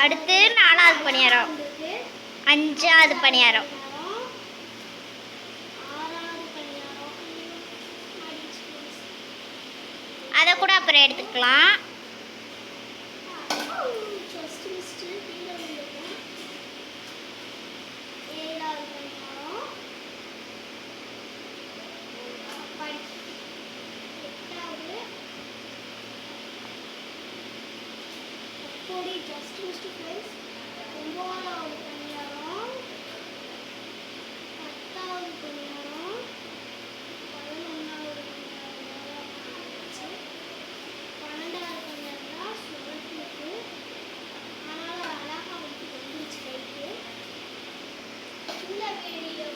அடுத்து 4வது பணியாரம், 5வது பணியாரம், அதை கூட அப்புறம் எடுத்துக்கலாம். Just missed friends. 9வது பணியாரம், 10வது பணியாரம், 11வது பணியாரம், 12வது பணியாரம் சுரட்டிட்டு அதனால அழகா வந்துச்சு கைக்கு. இந்த வீடியோ